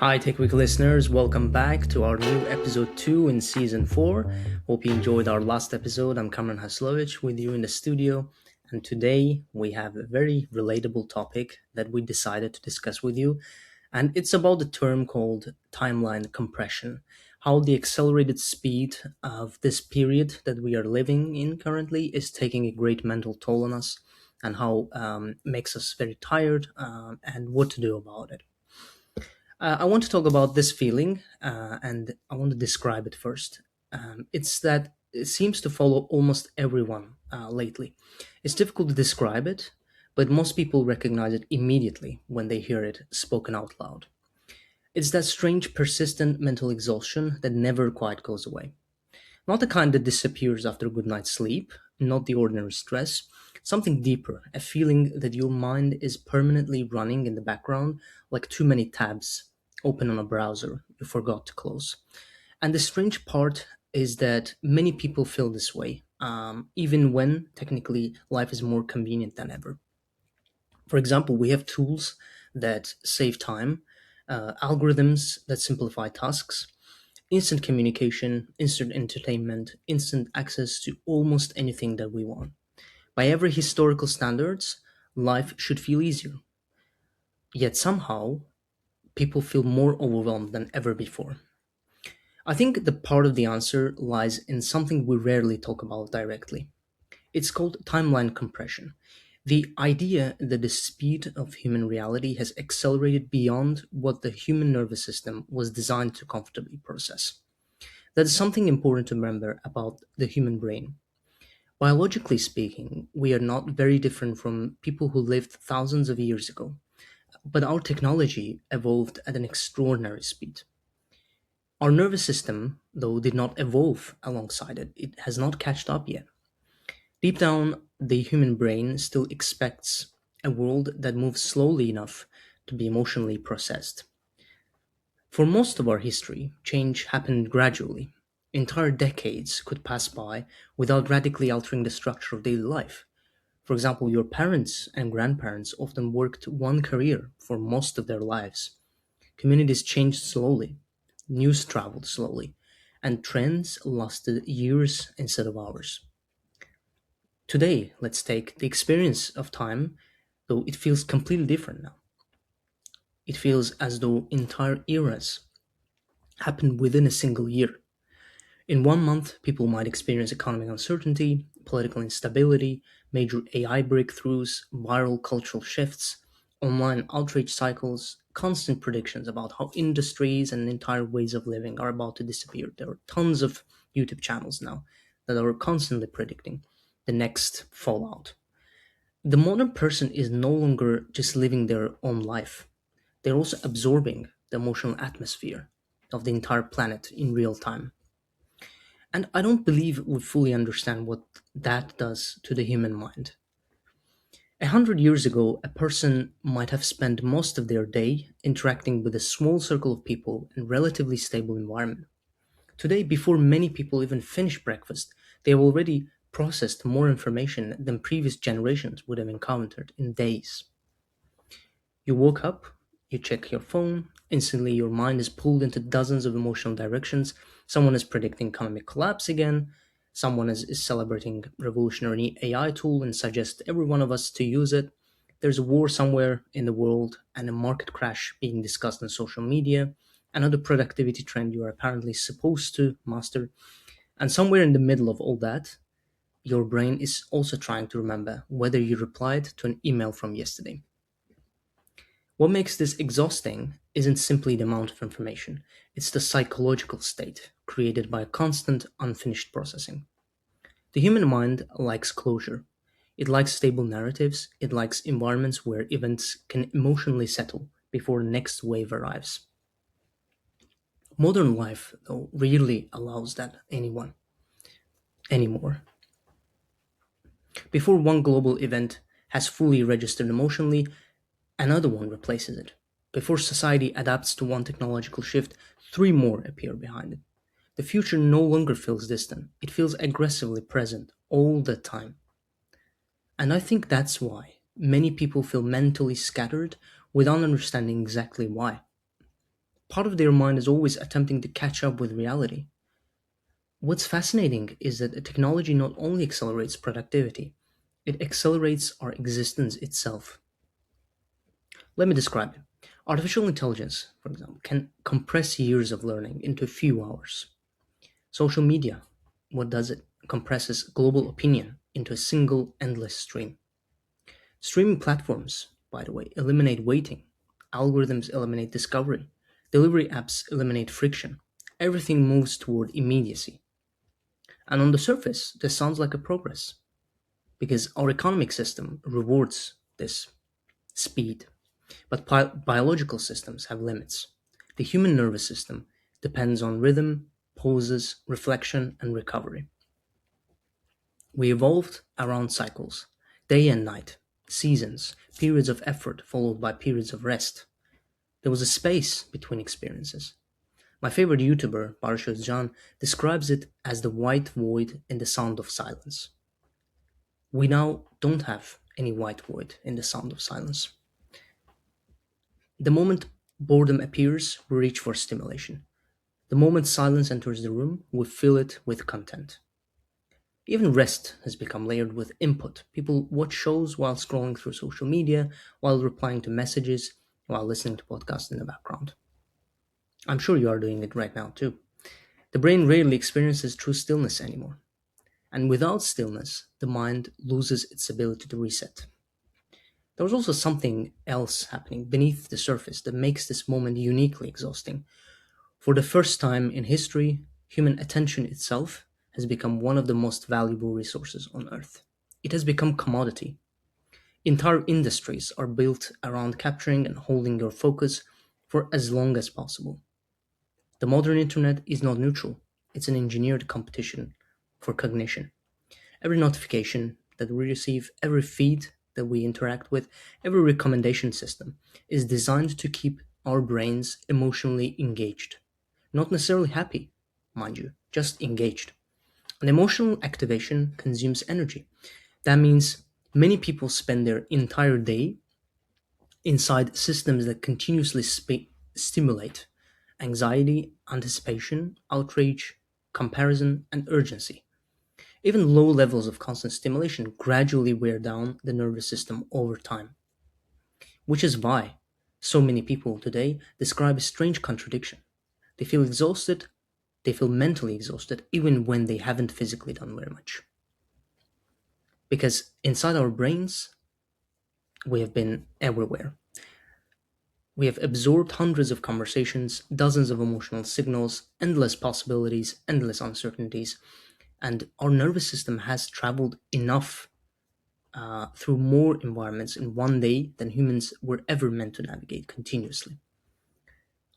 Hi, Techweek listeners. Welcome back to our new episode 2 in season 4. Hope you enjoyed our last episode. I'm Cameron Haslovich with you in the studio. And today we have a very relatable topic that we decided to discuss with you. And it's about the term called timeline compression. How the accelerated speed of this period that we are living in currently is taking a great mental toll on us, and how makes us very tired, and what to do about it. I want to talk about this feeling, and I want to describe it first. It's that it seems to follow almost everyone lately. It's difficult to describe it, but most people recognize it immediately when they hear it spoken out loud. It's that strange, persistent mental exhaustion that never quite goes away. Not the kind that disappears after a good night's sleep, not the ordinary stress, something deeper, a feeling that your mind is permanently running in the background like too many tabs open on a browser you forgot to close. And the strange part is that many people feel this way, even when technically life is more convenient than ever. For example, we have tools that save time, algorithms that simplify tasks, instant communication, instant entertainment, instant access to almost anything that we want. By every historical standards, life should feel easier. Yet somehow, people feel more overwhelmed than ever before. I think the part of the answer lies in something we rarely talk about directly. It's called timeline compression. The idea that the speed of human reality has accelerated beyond what the human nervous system was designed to comfortably process. That is something important to remember about the human brain. Biologically speaking, we are not very different from people who lived thousands of years ago, but our technology evolved at an extraordinary speed. Our nervous system, though, did not evolve alongside it. It has not catched up yet. Deep down, the human brain still expects a world that moves slowly enough to be emotionally processed. For most of our history, change happened gradually. Entire decades could pass by without radically altering the structure of daily life. For example, your parents and grandparents often worked one career for most of their lives. Communities changed slowly, news traveled slowly, and trends lasted years instead of hours. Today, let's take the experience of time, though it feels completely different now. It feels as though entire eras happened within a single year. In 1 month, people might experience economic uncertainty, political instability, major AI breakthroughs, viral cultural shifts, online outrage cycles, constant predictions about how industries and entire ways of living are about to disappear. There are tons of YouTube channels now that are constantly predicting the next fallout. The modern person is no longer just living their own life, they're also absorbing the emotional atmosphere of the entire planet in real time. And I don't believe we fully understand what that does to the human mind. 100 years ago, a person might have spent most of their day interacting with a small circle of people in a relatively stable environment. Today, before many people even finish breakfast, they have already processed more information than previous generations would have encountered in days. You woke up, you check your phone, instantly your mind is pulled into dozens of emotional directions. Someone is predicting economic collapse again, someone is celebrating revolutionary AI tool and suggests every one of us to use it. There's a war somewhere in the world and a market crash being discussed on social media, another productivity trend you are apparently supposed to master. And somewhere in the middle of all that, your brain is also trying to remember whether you replied to an email from yesterday. What makes this exhausting isn't simply the amount of information, it's the psychological state created by constant unfinished processing. The human mind likes closure. It likes stable narratives, it likes environments where events can emotionally settle before the next wave arrives. Modern life, though, rarely allows that anyone anymore. Before one global event has fully registered emotionally, another one replaces it. Before society adapts to one technological shift, three more appear behind it. The future no longer feels distant, it feels aggressively present all the time. And I think that's why many people feel mentally scattered without understanding exactly why. Part of their mind is always attempting to catch up with reality. What's fascinating is that technology not only accelerates productivity, it accelerates our existence itself. Let me describe it. Artificial intelligence, for example, can compress years of learning into a few hours. Social media, what does it? Compresses global opinion into a single endless stream. Streaming platforms, by the way, eliminate waiting. Algorithms eliminate discovery. Delivery apps eliminate friction. Everything moves toward immediacy. And on the surface, this sounds like a progress because our economic system rewards this speed. But biological systems have limits. The human nervous system depends on rhythm, pauses, reflection, and recovery. We evolved around cycles, day and night, seasons, periods of effort followed by periods of rest. There was a space between experiences. My favorite YouTuber, Parashut Jan, describes it as the white void in the sound of silence. We now don't have any white void in the sound of silence. The moment boredom appears, we reach for stimulation. The moment silence enters the room, we fill it with content. Even rest has become layered with input. People watch shows while scrolling through social media, while replying to messages, while listening to podcasts in the background. I'm sure you are doing it right now too. The brain rarely experiences true stillness anymore. And without stillness, the mind loses its ability to reset. There was also something else happening beneath the surface that makes this moment uniquely exhausting. For the first time in history, human attention itself has become one of the most valuable resources on Earth. It has become commodity. Entire industries are built around capturing and holding your focus for as long as possible. The modern internet is not neutral, it's an engineered competition for cognition. Every notification that we receive, every feed that we interact with, every recommendation system is designed to keep our brains emotionally engaged. Not necessarily happy, mind you, just engaged. And emotional activation consumes energy. That means many people spend their entire day inside systems that continuously stimulate anxiety, anticipation, outrage, comparison, and urgency. Even low levels of constant stimulation gradually wear down the nervous system over time, which is why so many people today describe a strange contradiction. They feel exhausted, they feel mentally exhausted, even when they haven't physically done very much. Because inside our brains, we have been everywhere. We have absorbed hundreds of conversations, dozens of emotional signals, endless possibilities, endless uncertainties, and our nervous system has traveled enough through more environments in one day than humans were ever meant to navigate continuously.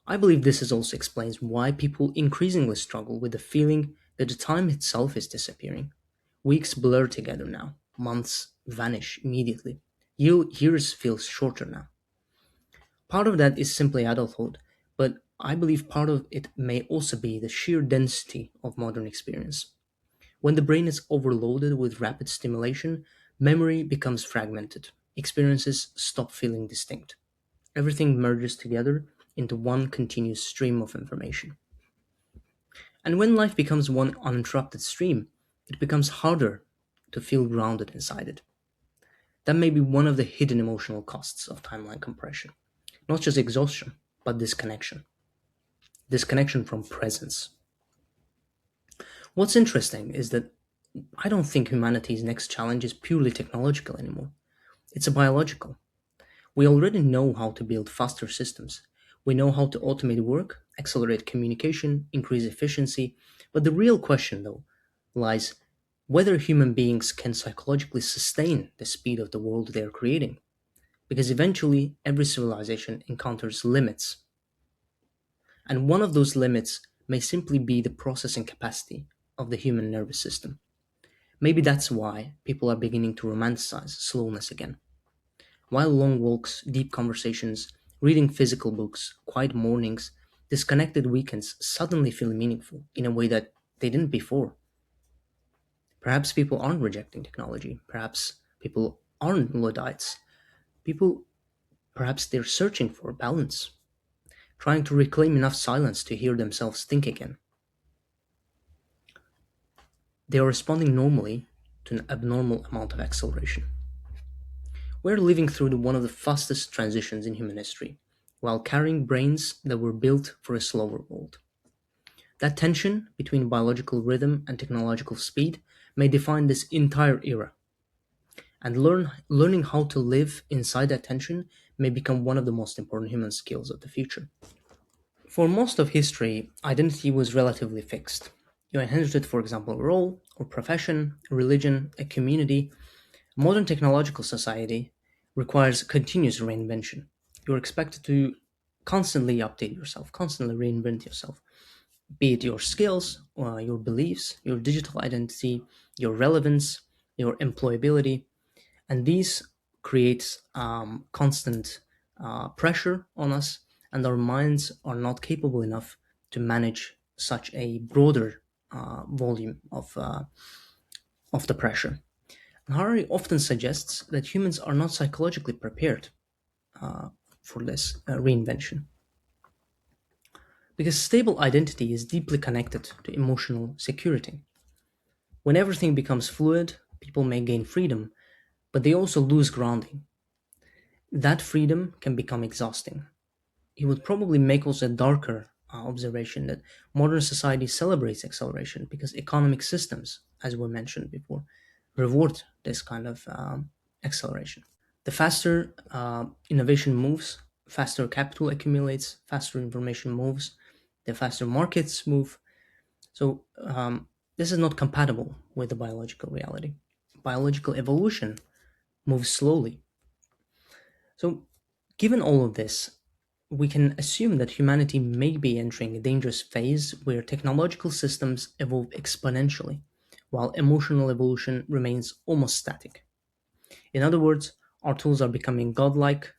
I believe this is also explains why people increasingly struggle with the feeling that the time itself is disappearing. Weeks blur together now, months vanish immediately, years feel shorter now. Part of that is simply adulthood, but I believe part of it may also be the sheer density of modern experience. When the brain is overloaded with rapid stimulation, memory becomes fragmented. Experiences stop feeling distinct. Everything merges together into one continuous stream of information. And when life becomes one uninterrupted stream, it becomes harder to feel grounded inside it. That may be one of the hidden emotional costs of timeline compression. Not just exhaustion, but disconnection. Disconnection from presence. What's interesting is that I don't think humanity's next challenge is purely technological anymore. It's a biological. We already know how to build faster systems. We know how to automate work, accelerate communication, increase efficiency. But the real question, though, lies whether human beings can psychologically sustain the speed of the world they are creating. Because eventually, every civilization encounters limits. And one of those limits may simply be the processing capacity of the human nervous system. Maybe that's why people are beginning to romanticize slowness again. While long walks, deep conversations, reading physical books, quiet mornings, disconnected weekends suddenly feel meaningful in a way that they didn't before. Perhaps people aren't rejecting technology. Perhaps people aren't Luddites. People, perhaps they're searching for balance. trying to reclaim enough silence to hear themselves think again. They are responding normally to an abnormal amount of acceleration. We're living through one of the fastest transitions in human history, while carrying brains that were built for a slower world. That tension between biological rhythm and technological speed may define this entire era, and learning how to live inside that tension may become one of the most important human skills of the future. For most of history, identity was relatively fixed. You inherited, for example, a role or profession, a religion, a community. Modern technological society requires continuous reinvention. You're expected to constantly update yourself, constantly reinvent yourself, be it your skills, your beliefs, your digital identity, your relevance, your employability, and these creates constant pressure on us, and our minds are not capable enough to manage such a broader volume of the pressure. Harari often suggests that humans are not psychologically prepared for this reinvention because stable identity is deeply connected to emotional security. When everything becomes fluid, people may gain freedom, but they also lose grounding. That freedom can become exhausting. He would probably make also a darker observation that modern society celebrates acceleration because economic systems, as we mentioned before, reward this kind of acceleration. The faster innovation moves, faster capital accumulates, faster information moves, the faster markets move. So, this is not compatible with the biological reality. Biological evolution moves slowly. So, given all of this, we can assume that humanity may be entering a dangerous phase where technological systems evolve exponentially, while emotional evolution remains almost static. In other words, our tools are becoming godlike,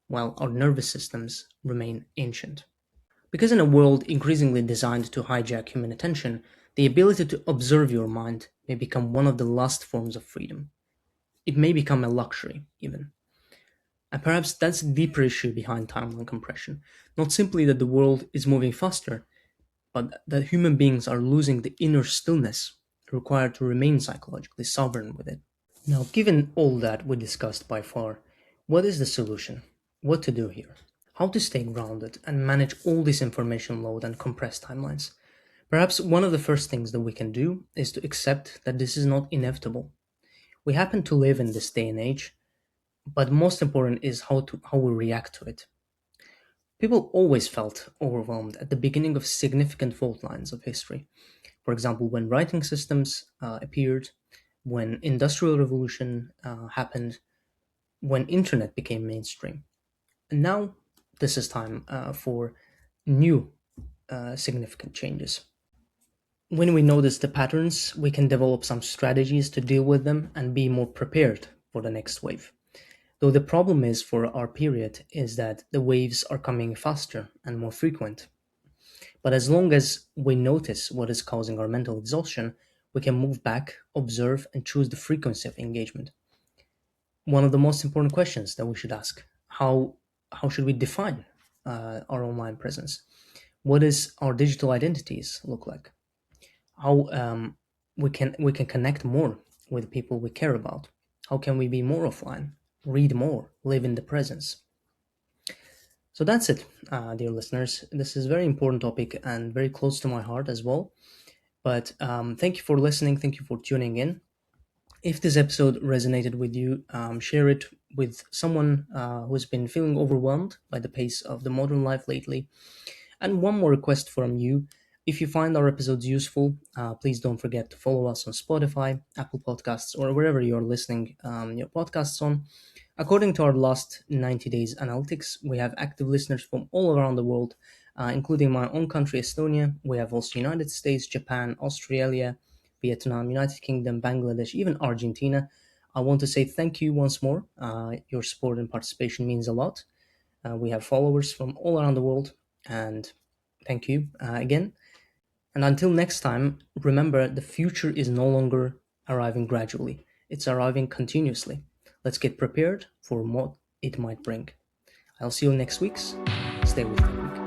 while our nervous systems remain ancient. Because in a world increasingly designed to hijack human attention, the ability to observe your mind may become one of the last forms of freedom. It may become a luxury, even. And perhaps that's the deeper issue behind timeline compression. Not simply that the world is moving faster, but that human beings are losing the inner stillness required to remain psychologically sovereign with it. Now, given all that we discussed by far, what is the solution? What to do here? How to stay grounded and manage all this information load and compressed timelines? Perhaps one of the first things that we can do is to accept that this is not inevitable. We happen to live in this day and age, but most important is how we react to it. People always felt overwhelmed at the beginning of significant fault lines of history. For example, when writing systems appeared, when industrial revolution happened, when internet became mainstream. And now this is time for new significant changes. When we notice the patterns, we can develop some strategies to deal with them and be more prepared for the next wave. Though the problem is for our period is that the waves are coming faster and more frequent. But as long as we notice what is causing our mental exhaustion, we can move back, observe, and choose the frequency of engagement. One of the most important questions that we should ask: how should we define our online presence? What does our digital identities look like? How we can connect more with people we care about? How can we be more offline, read more, live in the presence? So that's it, dear listeners. This is a very important topic and very close to my heart as well. But thank you for listening. Thank you for tuning in. If this episode resonated with you, share it with someone who's been feeling overwhelmed by the pace of the modern life lately. And one more request from you. If you find our episodes useful, please don't forget to follow us on Spotify, Apple Podcasts, or wherever you're listening your podcasts on. According to our last 90 days analytics, we have active listeners from all around the world, including my own country, Estonia. We have also United States, Japan, Australia, Vietnam, United Kingdom, Bangladesh, even Argentina. I want to say thank you once more. Your support and participation means a lot. We have followers from all around the world, and thank you again. And until next time, remember the future is no longer arriving gradually, it's arriving continuously. Let's get prepared for what it might bring. I'll see you next week. Stay with me.